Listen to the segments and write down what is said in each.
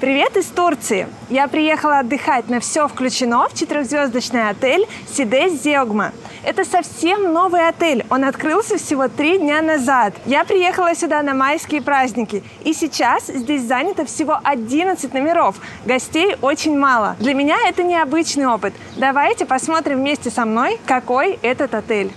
Привет из Турции! Я приехала отдыхать на все включено в 4-звездочный отель Сидес Зеогма. Это совсем новый отель, он открылся всего 3 дня назад. Я приехала сюда на майские праздники, и сейчас здесь занято всего 11 номеров. Гостей очень мало. Для меня это необычный опыт. Давайте посмотрим вместе со мной, какой этот отель.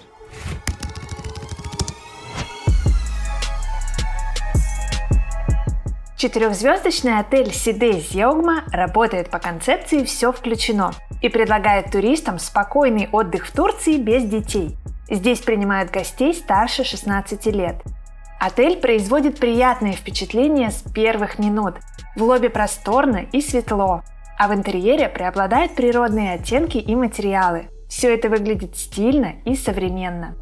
Четырехзвездочный отель Сидес Зеогма работает по концепции «все включено» и предлагает туристам спокойный отдых в Турции без детей. Здесь принимают гостей старше 16 лет. Отель производит приятное впечатление с первых минут. В лобби просторно и светло, а в интерьере преобладают природные оттенки и материалы. Все это выглядит стильно и современно.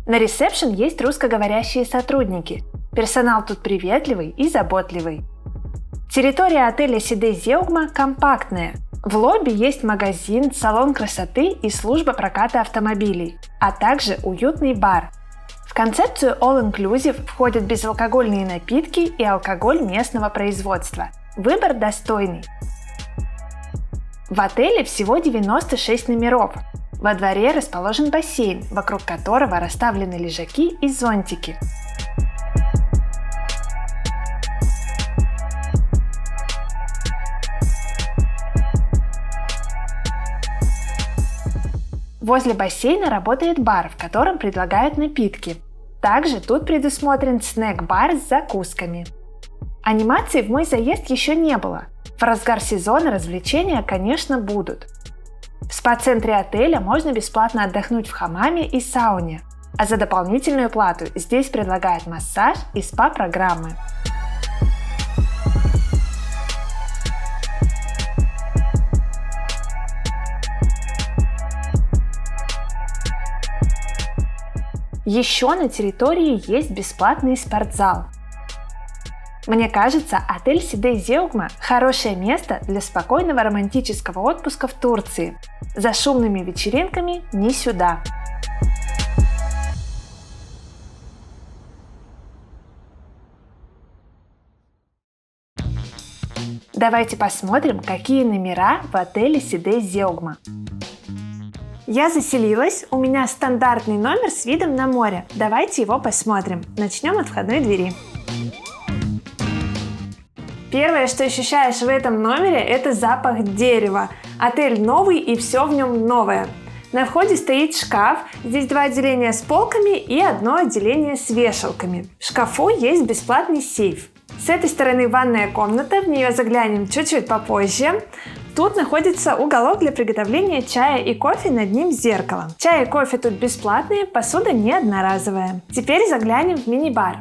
На ресепшн есть русскоговорящие сотрудники. Персонал тут приветливый и заботливый. Территория отеля Сидес Зеогма компактная. В лобби есть магазин, салон красоты и служба проката автомобилей, а также уютный бар. В концепцию All Inclusive входят безалкогольные напитки и алкоголь местного производства. Выбор достойный. В отеле всего 96 номеров. Во дворе расположен бассейн, вокруг которого расставлены лежаки и зонтики. Возле бассейна работает бар, в котором предлагают напитки. Также тут предусмотрен снэк-бар с закусками. Анимации в мой заезд еще не было. В разгар сезона развлечения, конечно, будут. В спа-центре отеля можно бесплатно отдохнуть в хамаме и сауне, а за дополнительную плату здесь предлагают массаж и спа-программы. Еще на территории есть бесплатный спортзал. Мне кажется, отель Сидес Зеогма – хорошее место для спокойного романтического отпуска в Турции. За шумными вечеринками не сюда. Давайте посмотрим, какие номера в отеле Сидес Зеогма. Я заселилась, у меня стандартный номер с видом на море. Давайте его посмотрим. Начнем от входной двери. Первое, что ощущаешь в этом номере, это запах дерева. Отель новый и все в нем новое. На входе стоит шкаф, здесь 2 отделения с полками и 1 отделение с вешалками. В шкафу есть бесплатный сейф. С этой стороны ванная комната, в нее заглянем чуть-чуть попозже. Тут находится уголок для приготовления чая и кофе, над ним зеркало. Чай и кофе тут бесплатные, посуда не одноразовая. Теперь заглянем в мини-бар.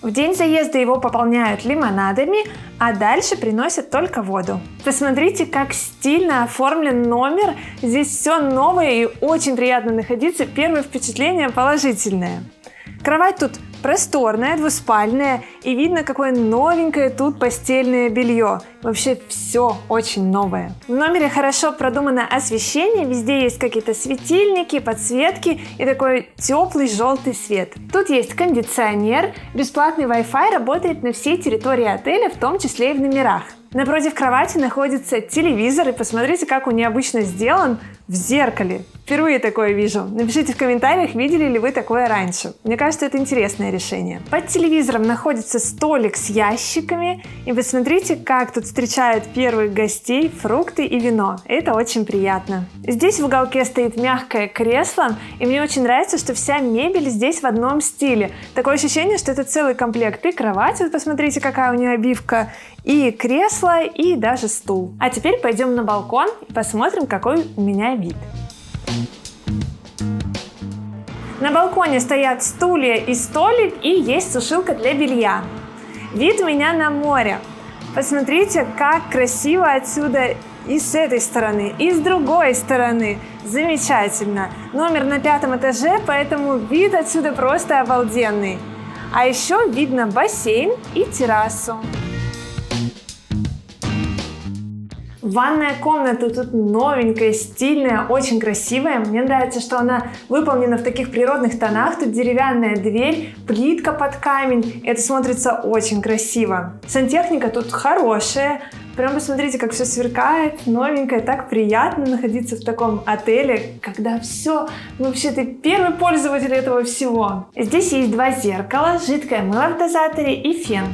В день заезда его пополняют лимонадами, а дальше приносят только воду. Посмотрите, как стильно оформлен номер. Здесь все новое и очень приятно находиться. Первое впечатление положительное. Кровать тут просторная, двуспальная, и видно, какое новенькое тут постельное белье. Вообще все очень новое. В номере хорошо продумано освещение, везде есть какие-то светильники, подсветки и такой теплый желтый свет. Тут есть кондиционер, бесплатный Wi-Fi работает на всей территории отеля, в том числе и в номерах. Напротив кровати находится телевизор, и посмотрите, как он необычно сделан в зеркале. Впервые такое вижу. Напишите в комментариях, видели ли вы такое раньше. Мне кажется, это интересное решение. Под телевизором находится столик с ящиками, и посмотрите, как тут встречают первых гостей фрукты и вино. Это очень приятно. Здесь в уголке стоит мягкое кресло, и мне очень нравится, что вся мебель здесь в одном стиле. Такое ощущение, что это целый комплект. И кровать, вот посмотрите, какая у нее обивка, и кресло, и даже стул. А теперь пойдем на балкон и посмотрим, какой у меня вид. На балконе стоят стулья и столик, и есть сушилка для белья. Вид у меня на море. Посмотрите, как красиво отсюда и с этой стороны, и с другой стороны. Замечательно. Номер на 5-м этаже, поэтому вид отсюда просто обалденный. А еще видно бассейн и террасу. Ванная комната тут новенькая, стильная, очень красивая. Мне нравится, что она выполнена в таких природных тонах. Тут деревянная дверь, плитка под камень. Это смотрится очень красиво. Сантехника тут хорошая. Прям посмотрите, как все сверкает, новенькое. Так приятно находиться в таком отеле, когда все, вообще ты первый пользователь этого всего. Здесь есть 2 зеркала, жидкое мыло в дозаторе и фен.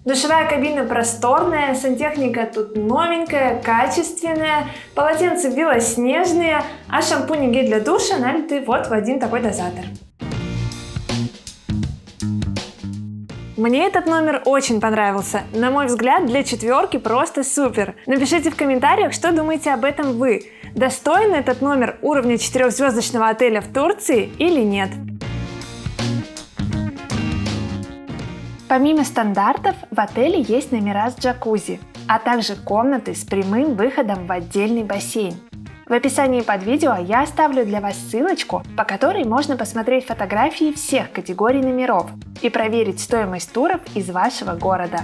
Душевая кабина просторная, сантехника тут новенькая, качественная, полотенца белоснежные, а шампунь и гель для душа налиты вот в один такой дозатор. Мне этот номер очень понравился. На мой взгляд, для 4 просто супер. Напишите в комментариях, что думаете об этом вы. Достоин этот номер уровня 4-звездочного отеля в Турции или нет? Помимо стандартов, в отеле есть номера с джакузи, а также комнаты с прямым выходом в отдельный бассейн. В описании под видео я оставлю для вас ссылочку, по которой можно посмотреть фотографии всех категорий номеров и проверить стоимость туров из вашего города.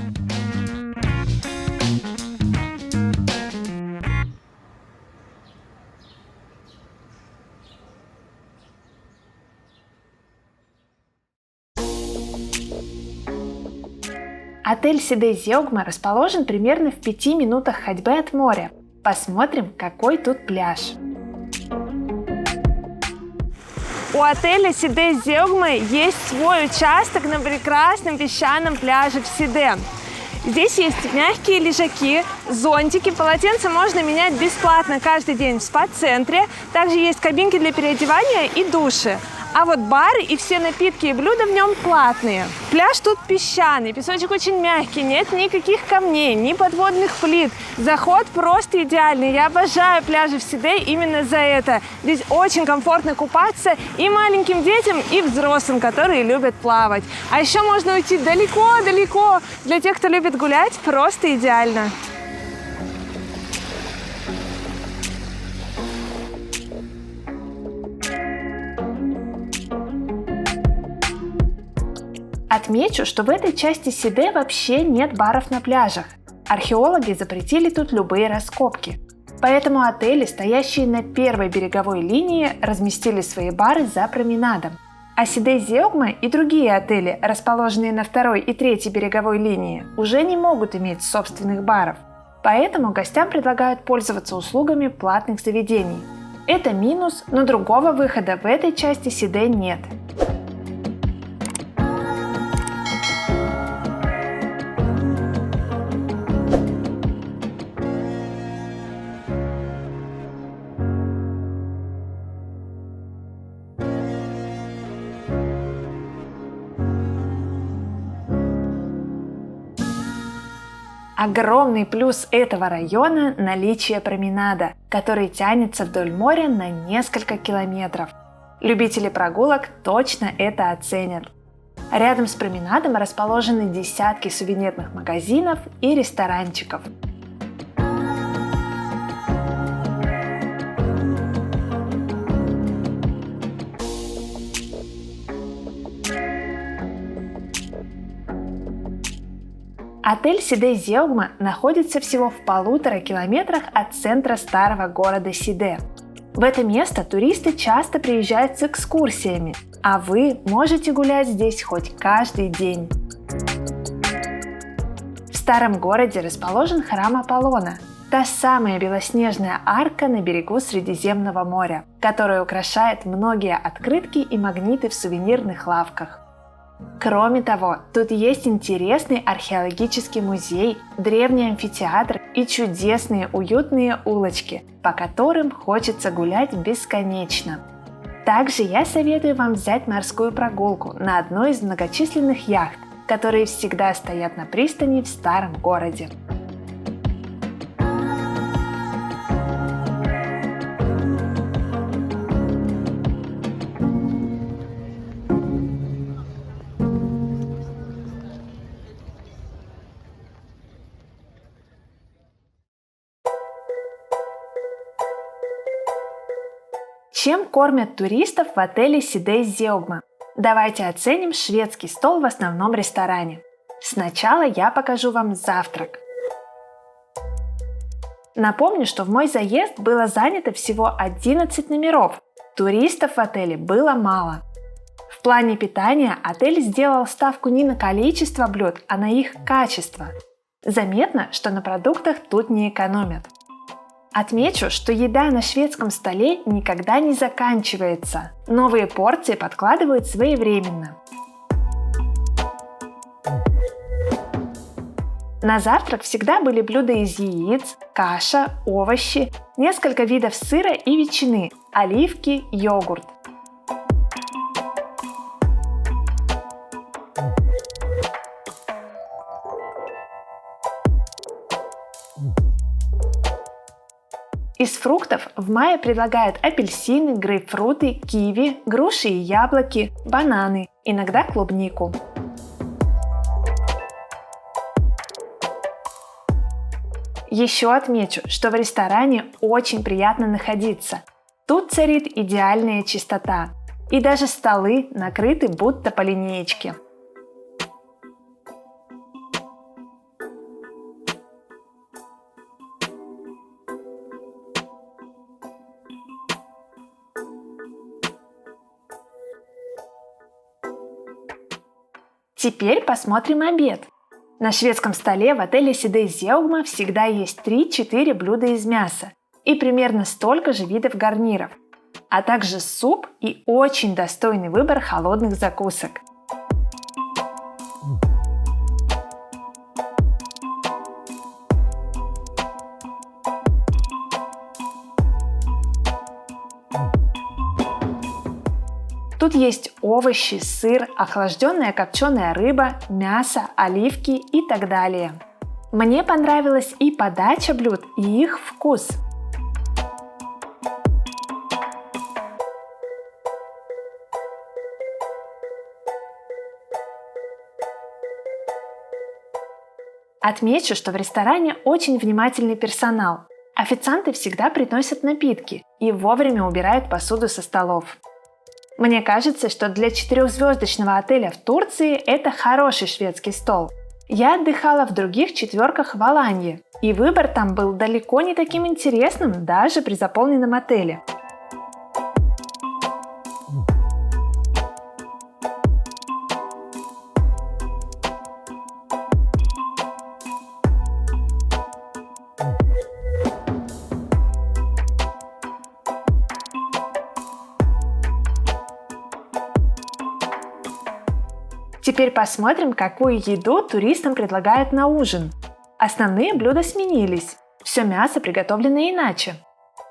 Отель Сидей Зеугма расположен примерно в 5 минутах ходьбы от моря. Посмотрим, какой тут пляж. У отеля Сидей Зеугма есть свой участок на прекрасном песчаном пляже в Сиде. Здесь есть мягкие лежаки, зонтики, полотенца можно менять бесплатно каждый день в спа-центре. Также есть кабинки для переодевания и души. А вот бары и все напитки и блюда в нем платные. Пляж тут песчаный, песочек очень мягкий, нет никаких камней, ни подводных плит. Заход просто идеальный. Я обожаю пляжи в Сиде именно за это. Здесь очень комфортно купаться и маленьким детям, и взрослым, которые любят плавать. А еще можно уйти далеко-далеко. Для тех, кто любит гулять, просто идеально. Отмечу, что в этой части Сиде вообще нет баров на пляжах. Археологи запретили тут любые раскопки. Поэтому отели, стоящие на первой береговой линии, разместили свои бары за променадом. А Сидей Зеугма и другие отели, расположенные на второй и третьей береговой линии, уже не могут иметь собственных баров. Поэтому гостям предлагают пользоваться услугами платных заведений. Это минус, но другого выхода в этой части Сиде нет. Огромный плюс этого района – наличие променада, который тянется вдоль моря на несколько километров. Любители прогулок точно это оценят. Рядом с променадом расположены десятки сувенирных магазинов и ресторанчиков. Отель Сидей Зеугма находится всего в 1,5 километрах от центра старого города Сиде. В это место туристы часто приезжают с экскурсиями, а вы можете гулять здесь хоть каждый день. В старом городе расположен храм Аполлона, та самая белоснежная арка на берегу Средиземного моря, которая украшает многие открытки и магниты в сувенирных лавках. Кроме того, тут есть интересный археологический музей, древний амфитеатр и чудесные уютные улочки, по которым хочется гулять бесконечно. Также я советую вам взять морскую прогулку на одной из многочисленных яхт, которые всегда стоят на пристани в старом городе. Чем кормят туристов в отеле Сидей Зеугма? Давайте оценим шведский стол в основном ресторане. Сначала я покажу вам завтрак. Напомню, что в мой заезд было занято всего 11 номеров. Туристов в отеле было мало. В плане питания отель сделал ставку не на количество блюд, а на их качество. Заметно, что на продуктах тут не экономят. Отмечу, что еда на шведском столе никогда не заканчивается. Новые порции подкладывают своевременно. На завтрак всегда были блюда из яиц, каша, овощи, несколько видов сыра и ветчины, оливки, йогурт. Из фруктов в мае предлагают апельсины, грейпфруты, киви, груши и яблоки, бананы, иногда клубнику. Еще отмечу, что в ресторане очень приятно находиться. Тут царит идеальная чистота, и даже столы накрыты будто по линеечке. Теперь посмотрим обед. На шведском столе в отеле Сидей Зеугма всегда есть 3-4 блюда из мяса и примерно столько же видов гарниров, а также суп и очень достойный выбор холодных закусок. Тут есть овощи, сыр, охлажденная копченая рыба, мясо, оливки и так далее. Мне понравилась и подача блюд, и их вкус. Отмечу, что в ресторане очень внимательный персонал. Официанты всегда приносят напитки и вовремя убирают посуду со столов. Мне кажется, что для 4-звездочного отеля в Турции это хороший шведский стол. Я отдыхала в других четверках в Аланье, и выбор там был далеко не таким интересным даже при заполненном отеле. Теперь посмотрим, какую еду туристам предлагают на ужин. Основные блюда сменились. Все мясо приготовлено иначе.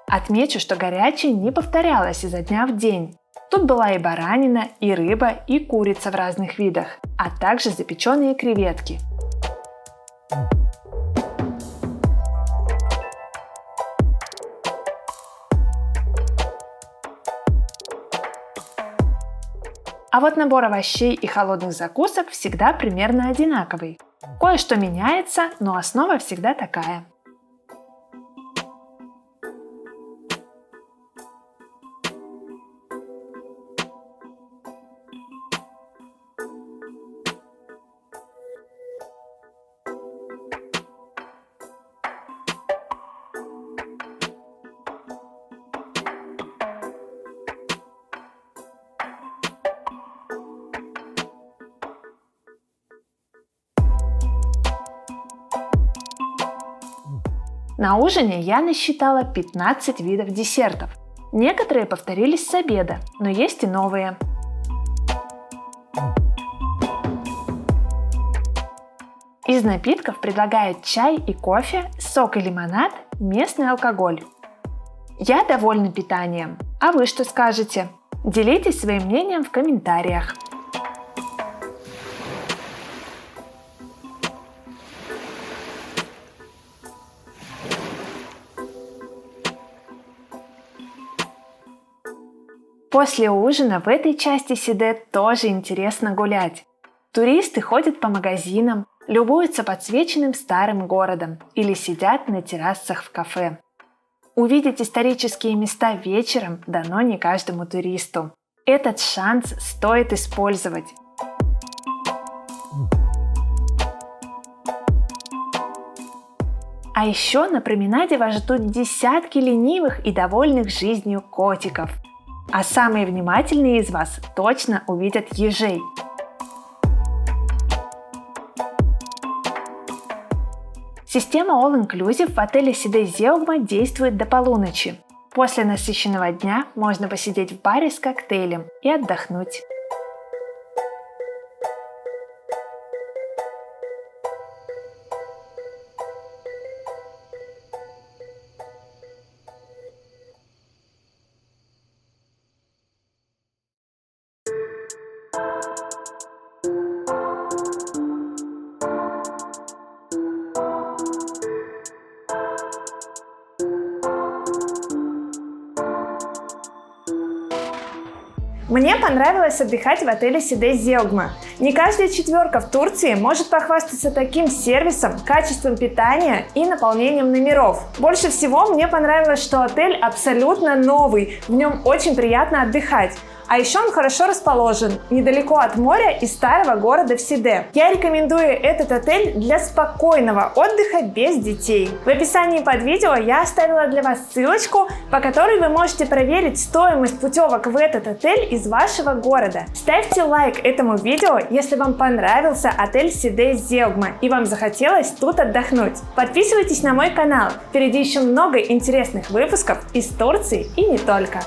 Отмечу, что горячее не повторялось изо дня в день. Тут была и баранина, и рыба, и курица в разных видах, а также запеченные креветки. А вот набор овощей и холодных закусок всегда примерно одинаковый. Кое-что меняется, но основа всегда такая. На ужине я насчитала 15 видов десертов. Некоторые повторились с обеда, но есть и новые. Из напитков предлагают чай и кофе, сок и лимонад, местный алкоголь. Я довольна питанием. А вы что скажете? Делитесь своим мнением в комментариях. После ужина в этой части Сиде тоже интересно гулять. Туристы ходят по магазинам, любуются подсвеченным старым городом или сидят на террасах в кафе. Увидеть исторические места вечером дано не каждому туристу. Этот шанс стоит использовать. А еще на променаде вас ждут десятки ленивых и довольных жизнью котиков. А самые внимательные из вас точно увидят ежей. Система All Inclusive в отеле Сиде Зеугма действует до полуночи. После насыщенного дня можно посидеть в баре с коктейлем и отдохнуть. Мне понравилось отдыхать в отеле Сиде Зеугма. Не каждая четверка в Турции может похвастаться таким сервисом, качеством питания и наполнением номеров. Больше всего мне понравилось, что отель абсолютно новый, в нем очень приятно отдыхать. А еще он хорошо расположен, недалеко от моря и старого города в Сиде. Я рекомендую этот отель для спокойного отдыха без детей. В описании под видео я оставила для вас ссылочку, по которой вы можете проверить стоимость путевок в этот отель из вашего города. Ставьте лайк этому видео, если вам понравился отель Сиде Зеугма и вам захотелось тут отдохнуть. Подписывайтесь на мой канал, впереди еще много интересных выпусков из Турции и не только.